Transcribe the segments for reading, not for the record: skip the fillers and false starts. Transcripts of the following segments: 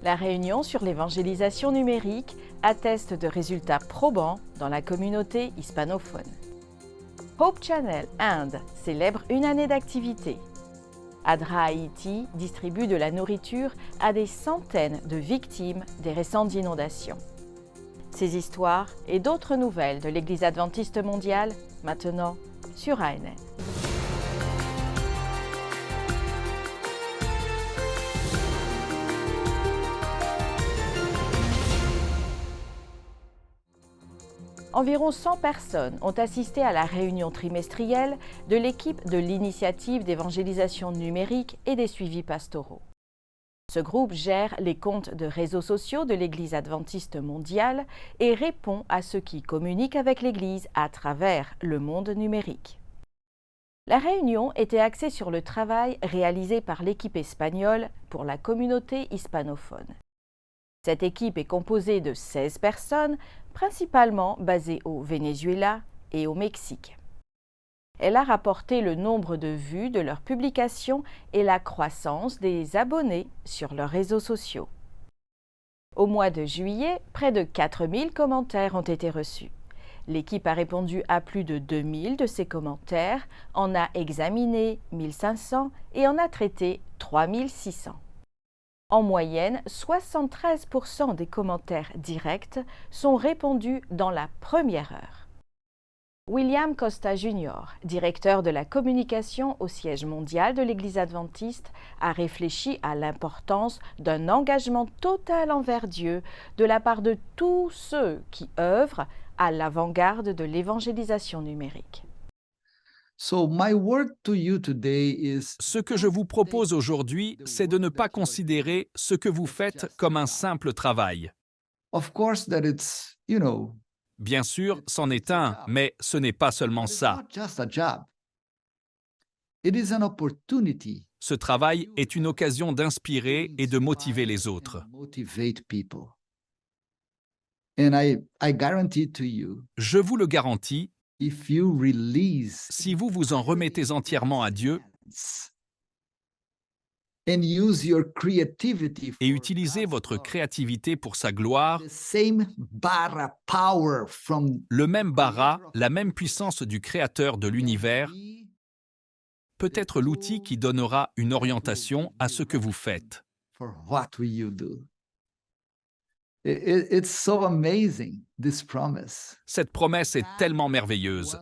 La réunion sur l'évangélisation numérique atteste de résultats probants dans la communauté hispanophone. Hope Channel Inde célèbre une année d'activité. ADRA Haïti distribue de la nourriture à des centaines de victimes des récentes inondations. Ces histoires et d'autres nouvelles de l'Église adventiste mondiale, maintenant sur ANN. Environ 100 personnes ont assisté à la réunion trimestrielle de l'équipe de l'initiative d'évangélisation numérique et des suivis pastoraux. Ce groupe gère les comptes de réseaux sociaux de l'Église adventiste mondiale et répond à ceux qui communiquent avec l'Église à travers le monde numérique. La réunion était axée sur le travail réalisé par l'équipe espagnole pour la communauté hispanophone. Cette équipe est composée de 16 personnes, principalement basées au Venezuela et au Mexique. Elle a rapporté le nombre de vues de leurs publications et la croissance des abonnés sur leurs réseaux sociaux. Au mois de juillet, près de 4000 commentaires ont été reçus. L'équipe a répondu à plus de 2000 de ces commentaires, en a examiné 1500 et en a traité 3600. En moyenne, 73% des commentaires directs sont répondus dans la première heure. William Costa Jr., directeur de la communication au siège mondial de l'Église adventiste, a réfléchi à l'importance d'un engagement total envers Dieu de la part de tous ceux qui œuvrent à l'avant-garde de l'évangélisation numérique. Ce que je vous propose aujourd'hui, c'est de ne pas considérer ce que vous faites comme un simple travail. Bien sûr, c'en est un, mais ce n'est pas seulement ça. Ce travail est une occasion d'inspirer et de motiver les autres. Je vous le garantis, si vous vous en remettez entièrement à Dieu et utilisez votre créativité pour sa gloire, le même bara, la même puissance du Créateur de l'univers, peut être l'outil qui donnera une orientation à ce que vous faites. Cette promesse est tellement merveilleuse.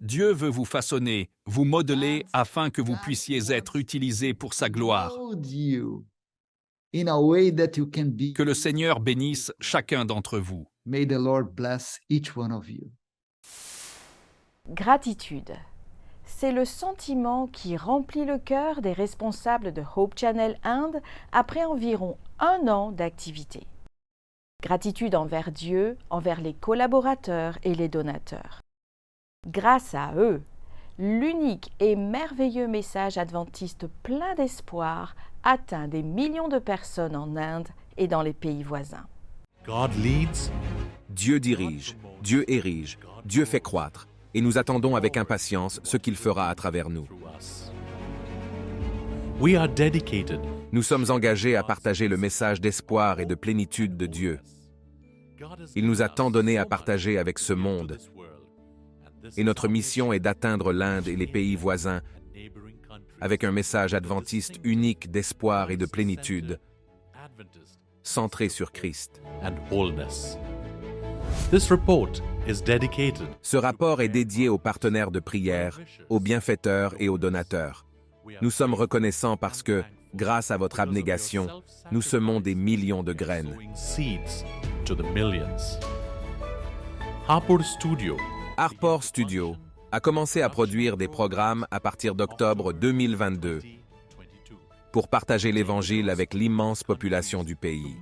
Dieu veut vous façonner, vous modeler afin que vous puissiez être utilisés pour sa gloire. Que le Seigneur bénisse chacun d'entre vous. Gratitude. C'est le sentiment qui remplit le cœur des responsables de Hope Channel Inde après environ 1 an d'activité. Gratitude envers Dieu, envers les collaborateurs et les donateurs. Grâce à eux, l'unique et merveilleux message adventiste plein d'espoir atteint des millions de personnes en Inde et dans les pays voisins. Dieu dirige, Dieu érige, Dieu fait croître, et nous attendons avec impatience ce qu'il fera à travers nous. Nous sommes engagés à partager le message d'espoir et de plénitude de Dieu. Il nous a tant donné à partager avec ce monde. Et notre mission est d'atteindre l'Inde et les pays voisins avec un message adventiste unique d'espoir et de plénitude, centré sur Christ. Ce rapport est dédié aux partenaires de prière, aux bienfaiteurs et aux donateurs. Nous sommes reconnaissants parce que, grâce à votre abnégation, nous semons des millions de graines. Harpor Studio a commencé à produire des programmes à partir d'octobre 2022 pour partager l'Évangile avec l'immense population du pays.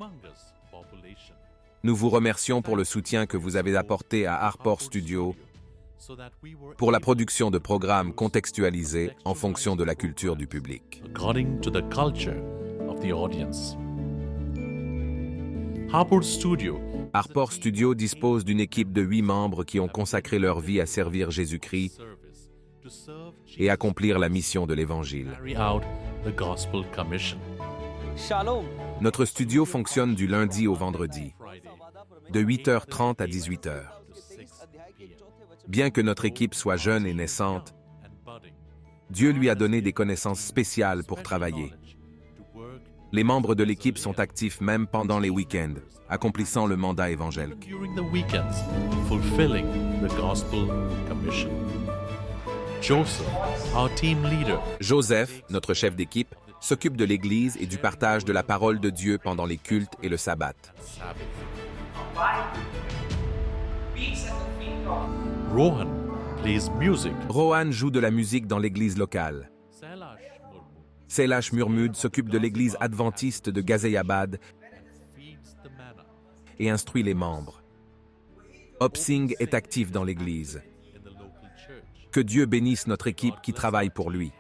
Nous vous remercions pour le soutien que vous avez apporté à Harpor Studio pour la production de programmes contextualisés en fonction de la culture du public. Harpor Studio dispose d'une équipe de 8 membres qui ont consacré leur vie à servir Jésus-Christ et accomplir la mission de l'Évangile. Notre studio fonctionne du lundi au vendredi, de 8h30 à 18h. Bien que notre équipe soit jeune et naissante, Dieu lui a donné des connaissances spéciales pour travailler. Les membres de l'équipe sont actifs même pendant les week-ends, accomplissant le mandat évangélique. Joseph, notre chef d'équipe, s'occupe de l'Église et du partage de la parole de Dieu pendant les cultes et le sabbat. Rohan joue de la musique dans l'église locale. Sailash Murmud s'occupe de l'église adventiste de Ghaziabad et instruit les membres. Hop-Singh est actif dans l'église. Que Dieu bénisse notre équipe qui travaille pour lui.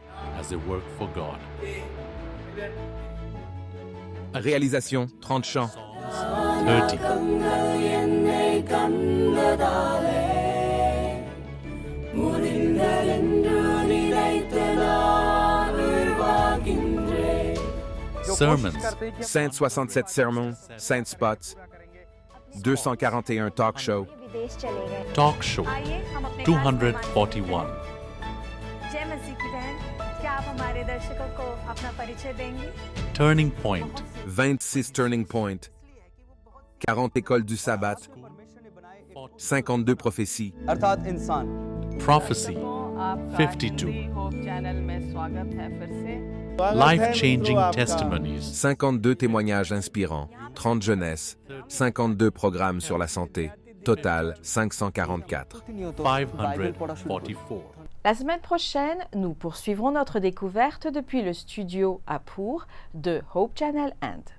Réalisation, 30 chants. 30. Sermons. 167 sermons, 5 spots, 241 talk shows, Talk show. 241. Turning point. 26 turning points, 40 écoles du sabbat, 52 prophéties, Prophecy. 52. Life-changing testimonies. 52 témoignages inspirants, 30 jeunesses, 52 programmes sur la santé, total 544. 544. La semaine prochaine, nous poursuivrons notre découverte depuis le studio à Pour de Hope Channel Inde.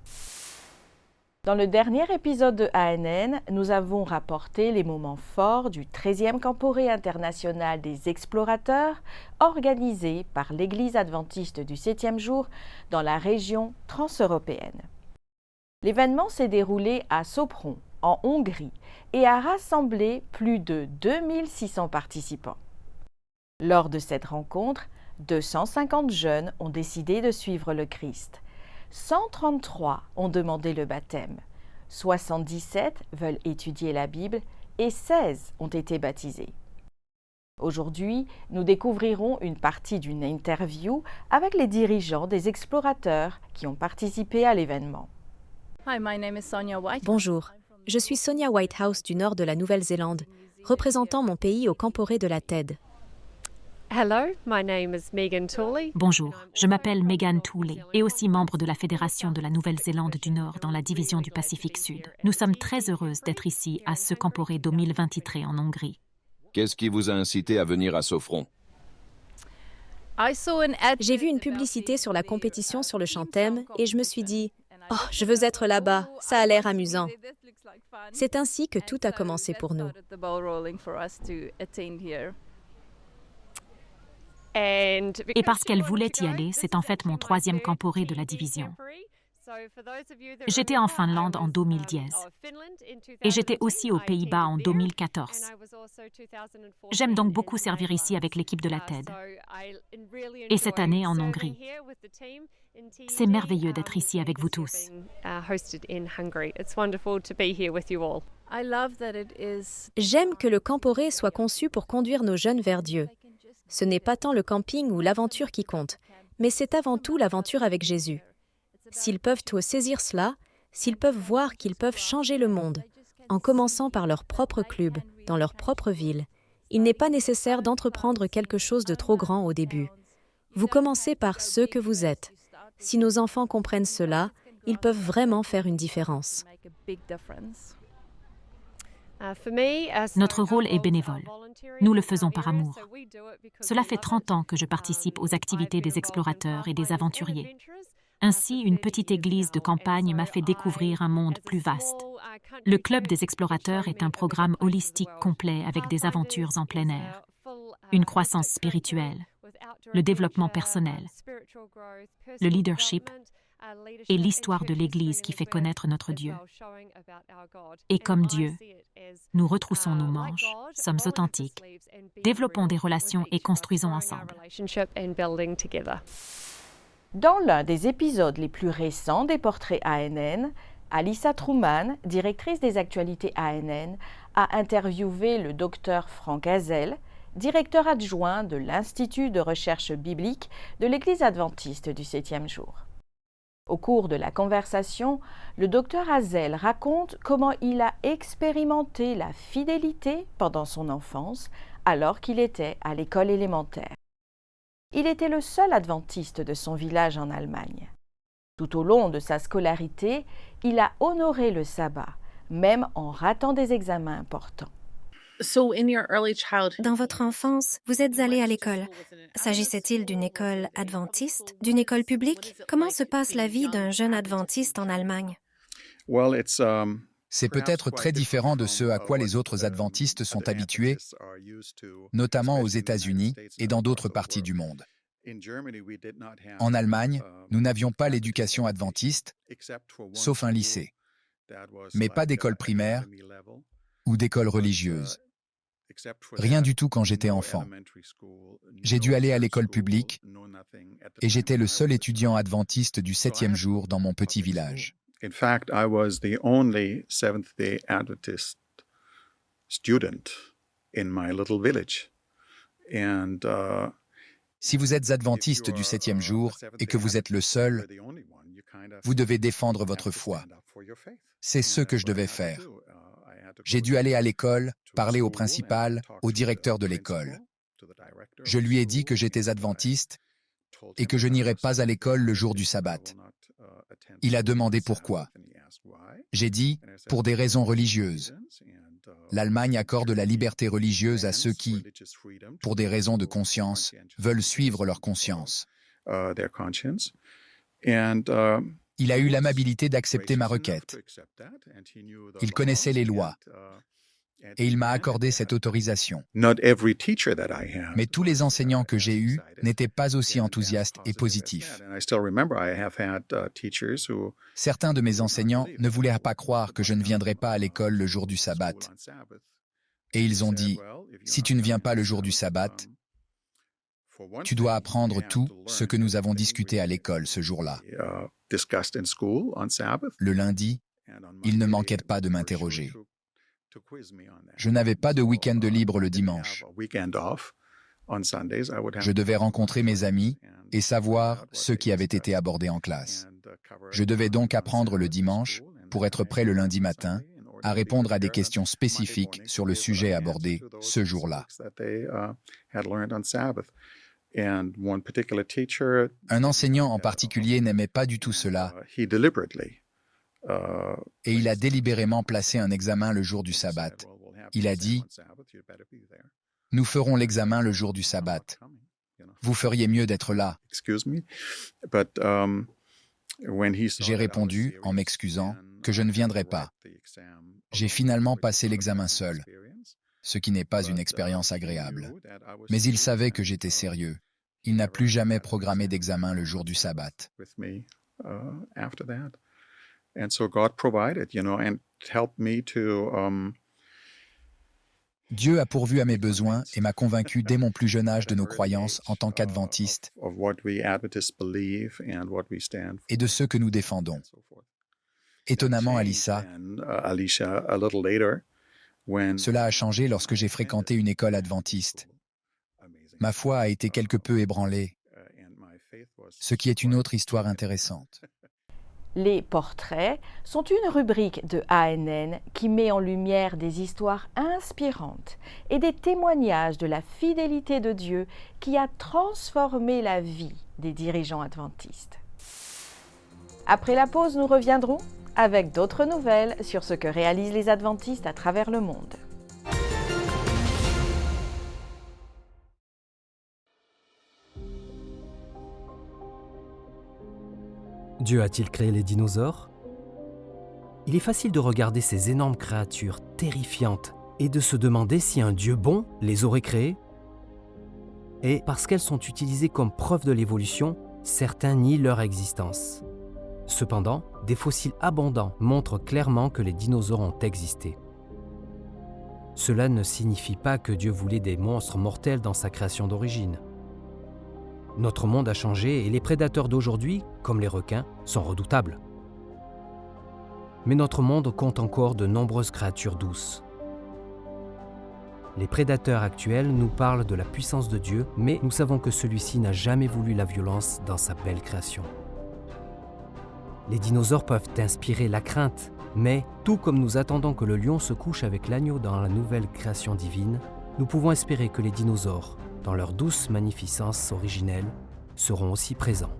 Dans le dernier épisode de ANN, nous avons rapporté les moments forts du 13e Camporé international des explorateurs organisé par l'Église adventiste du 7e jour dans la région transeuropéenne. L'événement s'est déroulé à Sopron, en Hongrie, et a rassemblé plus de 2600 participants. Lors de cette rencontre, 250 jeunes ont décidé de suivre le Christ. 133 ont demandé le baptême, 77 veulent étudier la Bible et 16 ont été baptisés. Aujourd'hui, nous découvrirons une partie d'une interview avec les dirigeants des explorateurs qui ont participé à l'événement. Bonjour, je suis Sonia Whitehouse du nord de la Nouvelle-Zélande, représentant mon pays au Camporé de la TED. Hello, my name is Megan Tooley. Bonjour, je m'appelle Megan Tooley et aussi membre de la Fédération de la Nouvelle-Zélande du Nord dans la division du Pacifique Sud. Nous sommes très heureuses d'être ici à ce Camporé 2023 en Hongrie. Qu'est-ce qui vous a incité à venir à Sopron? J'ai vu une publicité sur la compétition sur le chant thème et je me suis dit « Oh, je veux être là-bas, ça a l'air amusant ». C'est ainsi que tout a commencé pour nous. Et parce qu'elle voulait y aller, c'est en fait mon 3e Camporé de la division. J'étais en Finlande en 2010 et j'étais aussi aux Pays-Bas en 2014. J'aime donc beaucoup servir ici avec l'équipe de la TED. Et cette année en Hongrie. C'est merveilleux d'être ici avec vous tous. J'aime que le Camporé soit conçu pour conduire nos jeunes vers Dieu. Ce n'est pas tant le camping ou l'aventure qui compte, mais c'est avant tout l'aventure avec Jésus. S'ils peuvent saisir cela, s'ils peuvent voir qu'ils peuvent changer le monde, en commençant par leur propre club, dans leur propre ville, il n'est pas nécessaire d'entreprendre quelque chose de trop grand au début. Vous commencez par ce que vous êtes. Si nos enfants comprennent cela, ils peuvent vraiment faire une différence. Notre rôle est bénévole. Nous le faisons par amour. Cela fait 30 ans que je participe aux activités des explorateurs et des aventuriers. Ainsi, une petite église de campagne m'a fait découvrir un monde plus vaste. Le Club des explorateurs est un programme holistique complet avec des aventures en plein air, une croissance spirituelle, le développement personnel, le leadership et l'histoire de l'Église qui fait connaître notre Dieu. Et comme Dieu, nous retroussons nos manches, sommes authentiques, développons des relations et construisons ensemble. Dans l'un des épisodes les plus récents des Portraits ANN, Alissa Truman, directrice des actualités ANN, a interviewé le docteur Frank Hazel, directeur adjoint de l'Institut de recherche biblique de l'Église adventiste du 7e jour. Au cours de la conversation, le docteur Hazel raconte comment il a expérimenté la fidélité pendant son enfance alors qu'il était à l'école élémentaire. Il était le seul adventiste de son village en Allemagne. Tout au long de sa scolarité, il a honoré le sabbat, même en ratant des examens importants. Dans votre enfance, vous êtes allé à l'école. S'agissait-il d'une école adventiste, d'une école publique? Comment se passe la vie d'un jeune adventiste en Allemagne? C'est peut-être très différent de ce à quoi les autres adventistes sont habitués, notamment aux États-Unis et dans d'autres parties du monde. En Allemagne, nous n'avions pas l'éducation adventiste, sauf un lycée, mais pas d'école primaire ou d'école religieuse. Rien du tout quand j'étais enfant. J'ai dû aller à l'école publique et j'étais le seul étudiant adventiste du 7e jour dans mon petit village. In fact, I was the only Seventh-day Adventist student in my little village. And si vous êtes adventiste du 7e jour et que vous êtes le seul, vous devez défendre votre foi. C'est ce que je devais faire. J'ai dû aller à l'école, parler au principal, au directeur de l'école. Je lui ai dit que j'étais adventiste et que je n'irais pas à l'école le jour du sabbat. Il a demandé pourquoi. J'ai dit, pour des raisons religieuses. L'Allemagne accorde la liberté religieuse à ceux qui, pour des raisons de conscience, veulent suivre leur conscience. Il a eu l'amabilité d'accepter ma requête. Il connaissait les lois et il m'a accordé cette autorisation. Mais tous les enseignants que j'ai eus n'étaient pas aussi enthousiastes et positifs. Certains de mes enseignants ne voulaient pas croire que je ne viendrais pas à l'école le jour du sabbat. Et ils ont dit, si tu ne viens pas le jour du sabbat, tu dois apprendre tout ce que nous avons discuté à l'école ce jour-là. Le lundi, ils ne manquaient pas de m'interroger. Je n'avais pas de week-end de libre le dimanche. Je devais rencontrer mes amis et savoir ce qui avait été abordé en classe. Je devais donc apprendre le dimanche pour être prêt le lundi matin à répondre à des questions spécifiques sur le sujet abordé ce jour-là. Un enseignant en particulier n'aimait pas du tout cela. Et il a délibérément placé un examen le jour du sabbat. Il a dit, « Nous ferons l'examen le jour du sabbat. Vous feriez mieux d'être là. » J'ai répondu, en m'excusant, que je ne viendrais pas. J'ai finalement passé l'examen seul, ce qui n'est pas une expérience agréable. Mais il savait que j'étais sérieux. Il n'a plus jamais programmé d'examen le jour du sabbat. Dieu a pourvu à mes besoins et m'a convaincu dès mon plus jeune âge de nos croyances en tant qu'adventistes et de ceux que nous défendons. Étonnamment, Alissa, cela a changé lorsque j'ai fréquenté une école adventiste. Ma foi a été quelque peu ébranlée, ce qui est une autre histoire intéressante. Les portraits sont une rubrique de ANN qui met en lumière des histoires inspirantes et des témoignages de la fidélité de Dieu qui a transformé la vie des dirigeants adventistes. Après la pause, nous reviendrons avec d'autres nouvelles sur ce que réalisent les adventistes à travers le monde. Dieu a-t-il créé les dinosaures? Il est facile de regarder ces énormes créatures terrifiantes et de se demander si un Dieu bon les aurait créées. Et parce qu'elles sont utilisées comme preuve de l'évolution, certains nient leur existence. Cependant, des fossiles abondants montrent clairement que les dinosaures ont existé. Cela ne signifie pas que Dieu voulait des monstres mortels dans sa création d'origine. Notre monde a changé et les prédateurs d'aujourd'hui, comme les requins, sont redoutables. Mais notre monde compte encore de nombreuses créatures douces. Les prédateurs actuels nous parlent de la puissance de Dieu, mais nous savons que celui-ci n'a jamais voulu la violence dans sa belle création. Les dinosaures peuvent inspirer la crainte, mais tout comme nous attendons que le lion se couche avec l'agneau dans la nouvelle création divine, nous pouvons espérer que les dinosaures, dans leur douce magnificence originelle, seront aussi présents.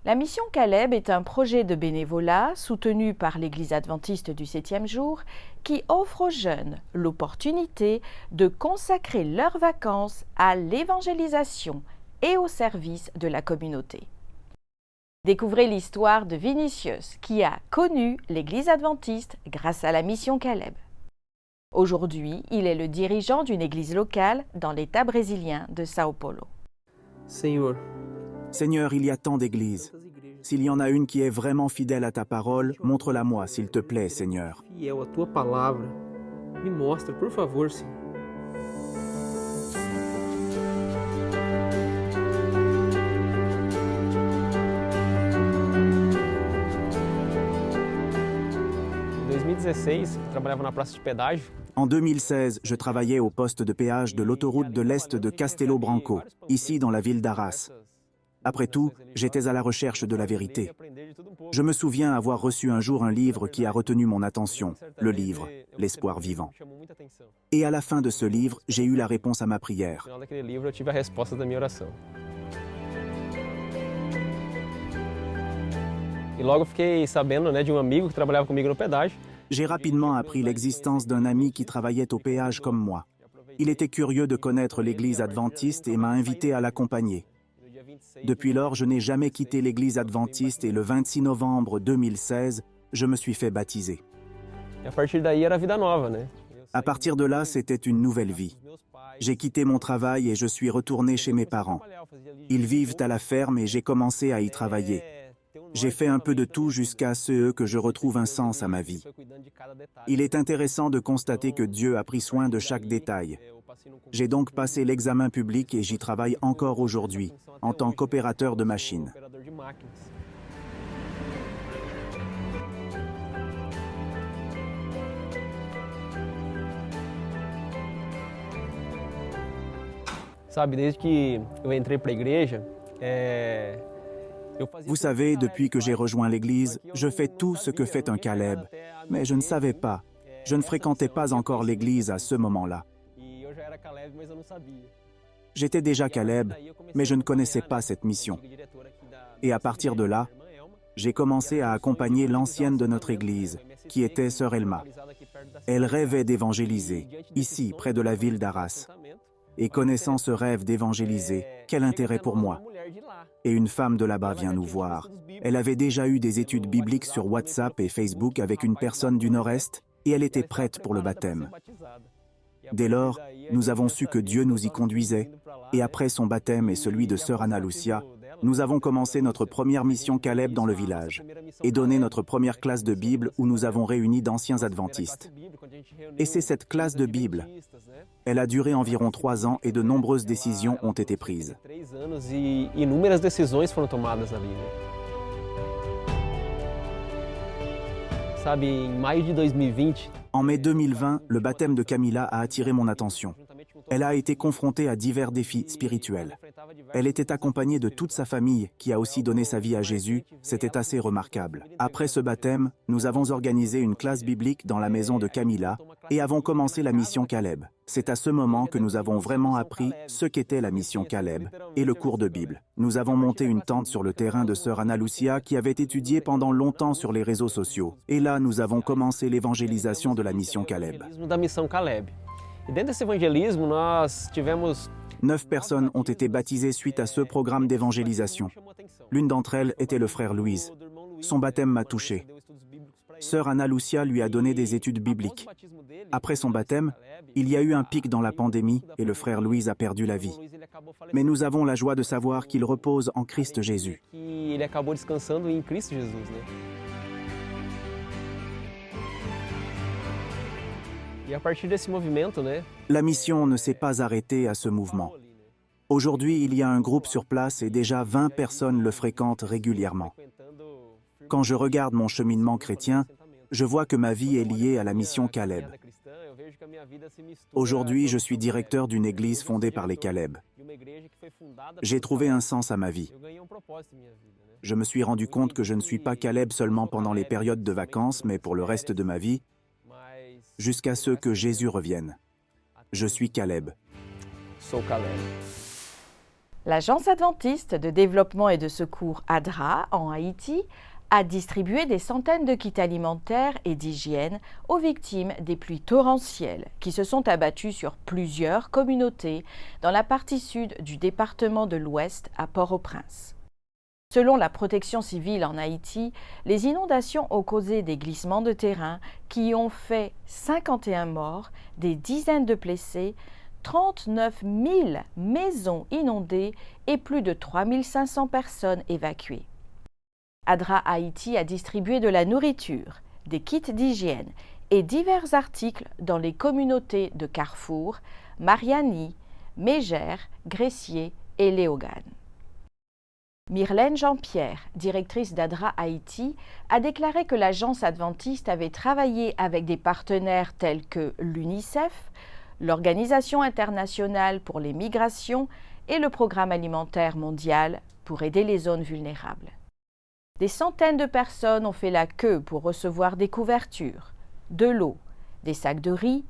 La mission Caleb est un projet de bénévolat soutenu par l'Église adventiste du 7e jour qui offre aux jeunes l'opportunité de consacrer leurs vacances à l'évangélisation et au service de la communauté. Découvrez l'histoire de Vinicius qui a connu l'Église adventiste grâce à la mission Caleb. Aujourd'hui, il est le dirigeant d'une église locale dans l'État brésilien de São Paulo. Seigneur, il y a tant d'églises. S'il y en a une qui est vraiment fidèle à ta parole, montre-la-moi, s'il te plaît, Seigneur. En 2016, je travaillais au poste de péage de l'autoroute de l'Est de Castelo Branco, ici dans la ville d'Arras. Après tout, j'étais à la recherche de la vérité. Je me souviens avoir reçu un jour un livre qui a retenu mon attention, le livre « L'espoir vivant ». Et à la fin de ce livre, j'ai eu la réponse à ma prière. J'ai rapidement appris l'existence d'un ami qui travaillait au péage comme moi. Il était curieux de connaître l'église adventiste et m'a invité à l'accompagner. Depuis lors, je n'ai jamais quitté l'église adventiste et le 26 novembre 2016, je me suis fait baptiser. À partir de là, c'était une nouvelle vie. J'ai quitté mon travail et je suis retourné chez mes parents. Ils vivent à la ferme et j'ai commencé à y travailler. J'ai fait un peu de tout jusqu'à ce que je retrouve un sens à ma vie. Il est intéressant de constater que Dieu a pris soin de chaque détail. J'ai donc passé l'examen public et j'y travaille encore aujourd'hui, en tant qu'opérateur de machines. Vous savez, depuis que j'ai rejoint l'Église, je fais tout ce que fait un Caleb, mais je ne savais pas. Je ne fréquentais pas encore l'Église à ce moment-là. J'étais déjà Caleb, mais je ne connaissais pas cette mission. Et à partir de là, j'ai commencé à accompagner l'ancienne de notre Église, qui était Sœur Elma. Elle rêvait d'évangéliser, ici, près de la ville d'Arras. Et connaissant ce rêve d'évangéliser, quel intérêt pour moi? Et une femme de là-bas vient nous voir. Elle avait déjà eu des études bibliques sur WhatsApp et Facebook avec une personne du Nord-Est, et elle était prête pour le baptême. Dès lors, nous avons su que Dieu nous y conduisait, et après son baptême et celui de sœur Ana Lucia, nous avons commencé notre première mission Caleb dans le village, et donné notre première classe de Bible où nous avons réuni d'anciens adventistes. Et c'est cette classe de Bible. Elle a duré environ 3 ans et de nombreuses décisions ont été prises. En mai 2020, le baptême de Camila a attiré mon attention. Elle a été confrontée à divers défis spirituels. Elle était accompagnée de toute sa famille qui a aussi donné sa vie à Jésus. C'était assez remarquable. Après ce baptême, nous avons organisé une classe biblique dans la maison de Camila et avons commencé la mission Caleb. C'est à ce moment que nous avons vraiment appris ce qu'était la mission Caleb et le cours de Bible. Nous avons monté une tente sur le terrain de sœur Ana Lucia qui avait étudié pendant longtemps sur les réseaux sociaux. Et là, nous avons commencé l'évangélisation de la mission Caleb. 9 personnes ont été baptisées suite à ce programme d'évangélisation. L'une d'entre elles était le frère Louise. Son baptême m'a touché. Sœur Ana Lucia lui a donné des études bibliques. Après son baptême, il y a eu un pic dans la pandémie et le frère Louise a perdu la vie. Mais nous avons la joie de savoir qu'il repose en Christ Jésus. La mission ne s'est pas arrêtée à ce mouvement. Aujourd'hui, il y a un groupe sur place et déjà 20 personnes le fréquentent régulièrement. Quand je regarde mon cheminement chrétien, je vois que ma vie est liée à la mission Caleb. Aujourd'hui, je suis directeur d'une église fondée par les Caleb. J'ai trouvé un sens à ma vie. Je me suis rendu compte que je ne suis pas Caleb seulement pendant les périodes de vacances, mais pour le reste de ma vie, jusqu'à ce que Jésus revienne. Je suis Caleb. L'Agence adventiste de développement et de secours ADRA en Haïti a distribué des centaines de kits alimentaires et d'hygiène aux victimes des pluies torrentielles qui se sont abattues sur plusieurs communautés dans la partie sud du département de l'Ouest à Port-au-Prince. Selon la protection civile en Haïti, les inondations ont causé des glissements de terrain qui ont fait 51 morts, des dizaines de blessés, 39 000 maisons inondées et plus de 3 500 personnes évacuées. ADRA Haïti a distribué de la nourriture, des kits d'hygiène et divers articles dans les communautés de Carrefour, Mariani, Mégère, Gressier et Léogane. Myrlène Jean-Pierre, directrice d'ADRA Haïti, a déclaré que l'agence adventiste avait travaillé avec des partenaires tels que l'UNICEF, l'Organisation internationale pour les migrations et le Programme alimentaire mondial pour aider les zones vulnérables. Des centaines de personnes ont fait la queue pour recevoir des couvertures, de l'eau, des sacs de riz,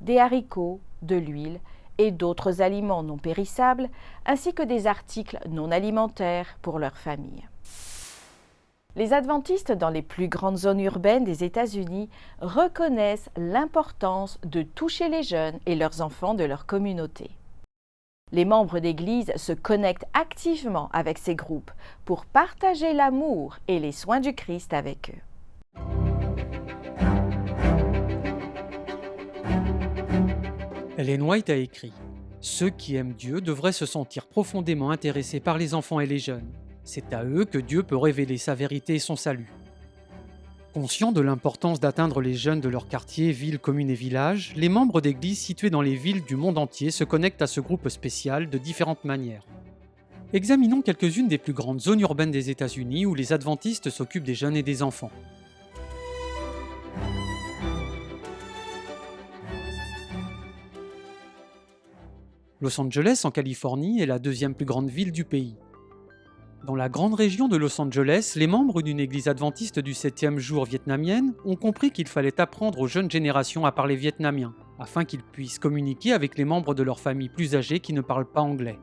des haricots, de l'huile et d'autres aliments non périssables, ainsi que des articles non alimentaires pour leur famille. Les adventistes dans les plus grandes zones urbaines des États-Unis reconnaissent l'importance de toucher les jeunes et leurs enfants de leur communauté. Les membres d'Église se connectent activement avec ces groupes pour partager l'amour et les soins du Christ avec eux. Ellen White a écrit « Ceux qui aiment Dieu devraient se sentir profondément intéressés par les enfants et les jeunes. C'est à eux que Dieu peut révéler sa vérité et son salut. » Conscients de l'importance d'atteindre les jeunes de leur quartier, villes, communes et villages, les membres d'églises situées dans les villes du monde entier se connectent à ce groupe spécial de différentes manières. Examinons quelques-unes des plus grandes zones urbaines des États-Unis où les adventistes s'occupent des jeunes et des enfants. Los Angeles, en Californie, est la deuxième plus grande ville du pays. Dans la grande région de Los Angeles, les membres d'une église adventiste du 7e jour vietnamienne ont compris qu'il fallait apprendre aux jeunes générations à parler vietnamien, afin qu'ils puissent communiquer avec les membres de leur famille plus âgés qui ne parlent pas anglais.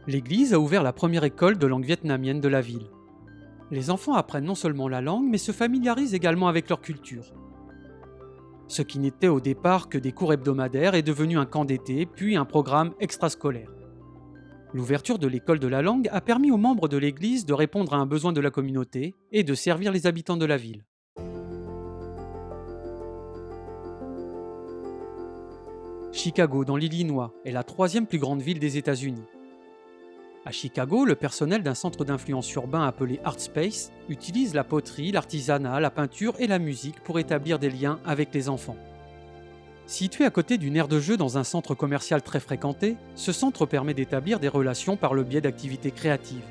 L'église a ouvert la première école de langue vietnamienne de la ville. Les enfants apprennent non seulement la langue, mais se familiarisent également avec leur culture. Ce qui n'était au départ que des cours hebdomadaires est devenu un camp d'été, puis un programme extrascolaire. L'ouverture de l'école de la langue a permis aux membres de l'Église de répondre à un besoin de la communauté et de servir les habitants de la ville. Chicago, dans l'Illinois, est la troisième plus grande ville des États-Unis. À Chicago, le personnel d'un centre d'influence urbain appelé ArtSpace utilise la poterie, l'artisanat, la peinture et la musique pour établir des liens avec les enfants. Situé à côté d'une aire de jeu dans un centre commercial très fréquenté, ce centre permet d'établir des relations par le biais d'activités créatives.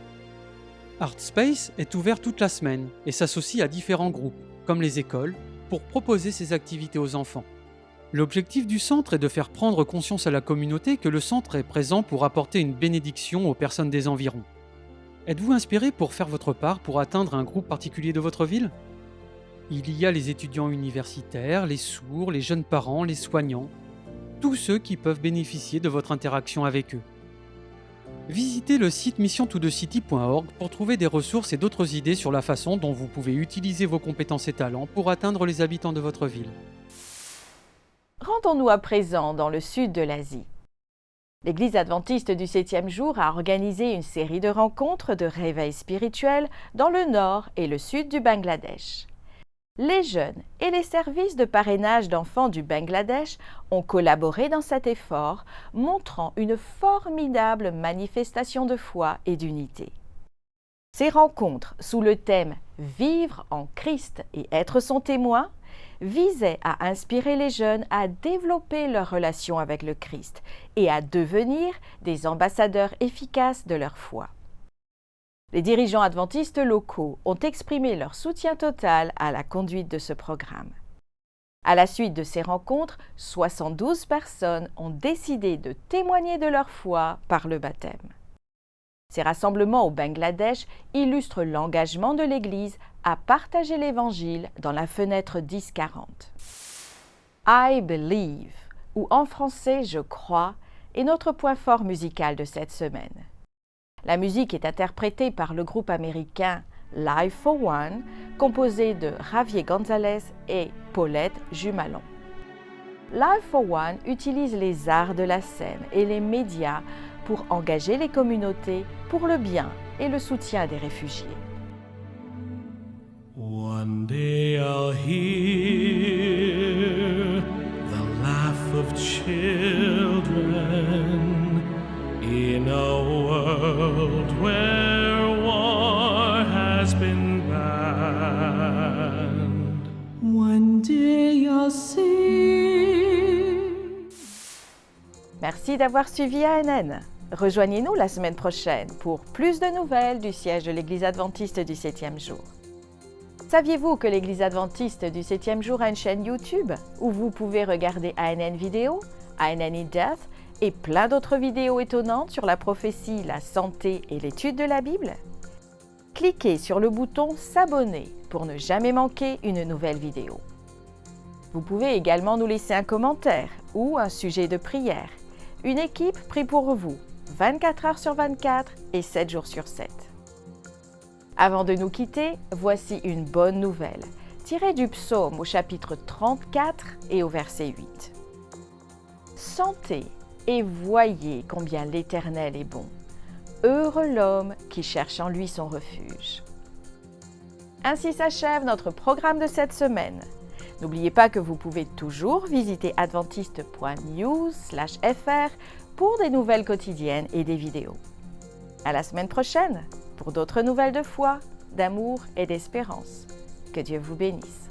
ArtSpace est ouvert toute la semaine et s'associe à différents groupes, comme les écoles, pour proposer ces activités aux enfants. L'objectif du centre est de faire prendre conscience à la communauté que le centre est présent pour apporter une bénédiction aux personnes des environs. Êtes-vous inspiré pour faire votre part pour atteindre un groupe particulier de votre ville ? Il y a les étudiants universitaires, les sourds, les jeunes parents, les soignants, tous ceux qui peuvent bénéficier de votre interaction avec eux. Visitez le site missiontothecity.org pour trouver des ressources et d'autres idées sur la façon dont vous pouvez utiliser vos compétences et talents pour atteindre les habitants de votre ville. Rendons-nous à présent dans le sud de l'Asie. L'Église adventiste du 7e jour a organisé une série de rencontres de réveil spirituel dans le nord et le sud du Bangladesh. Les jeunes et les services de parrainage d'enfants du Bangladesh ont collaboré dans cet effort, montrant une formidable manifestation de foi et d'unité. Ces rencontres, sous le thème « Vivre en Christ et être son témoin », visaient à inspirer les jeunes à développer leur relation avec le Christ et à devenir des ambassadeurs efficaces de leur foi. Les dirigeants adventistes locaux ont exprimé leur soutien total à la conduite de ce programme. À la suite de ces rencontres, 72 personnes ont décidé de témoigner de leur foi par le baptême. Ces rassemblements au Bangladesh illustrent l'engagement de l'Église à partager l'Évangile dans la fenêtre 10-40. I believe, ou en français « Je crois », est notre point fort musical de cette semaine. La musique est interprétée par le groupe américain Live for One, composé de Javier González et Paulette Jumalon. Live for One utilise les arts de la scène et les médias pour engager les communautés pour le bien et le soutien des réfugiés. One day I'll hear the laugh of children in a world where war has been banned. One day I'll see. Merci d'avoir suivi ANN. Rejoignez-nous la semaine prochaine pour plus de nouvelles du siège de l'Église adventiste du 7e jour. Saviez-vous que l'Église adventiste du 7e jour a une chaîne YouTube où vous pouvez regarder ANN Vidéo, ANN in Depth et plein d'autres vidéos étonnantes sur la prophétie, la santé et l'étude de la Bible? Cliquez sur le bouton S'abonner pour ne jamais manquer une nouvelle vidéo. Vous pouvez également nous laisser un commentaire ou un sujet de prière. Une équipe prie pour vous, 24 heures sur 24 et 7 jours sur 7. Avant de nous quitter, voici une bonne nouvelle, tirée du psaume au chapitre 34 et au verset 8. Sentez et voyez combien l'Éternel est bon. Heureux l'homme qui cherche en lui son refuge. Ainsi s'achève notre programme de cette semaine. N'oubliez pas que vous pouvez toujours visiter adventiste.news/fr pour des nouvelles quotidiennes et des vidéos. À la semaine prochaine pour d'autres nouvelles de foi, d'amour et d'espérance. Que Dieu vous bénisse.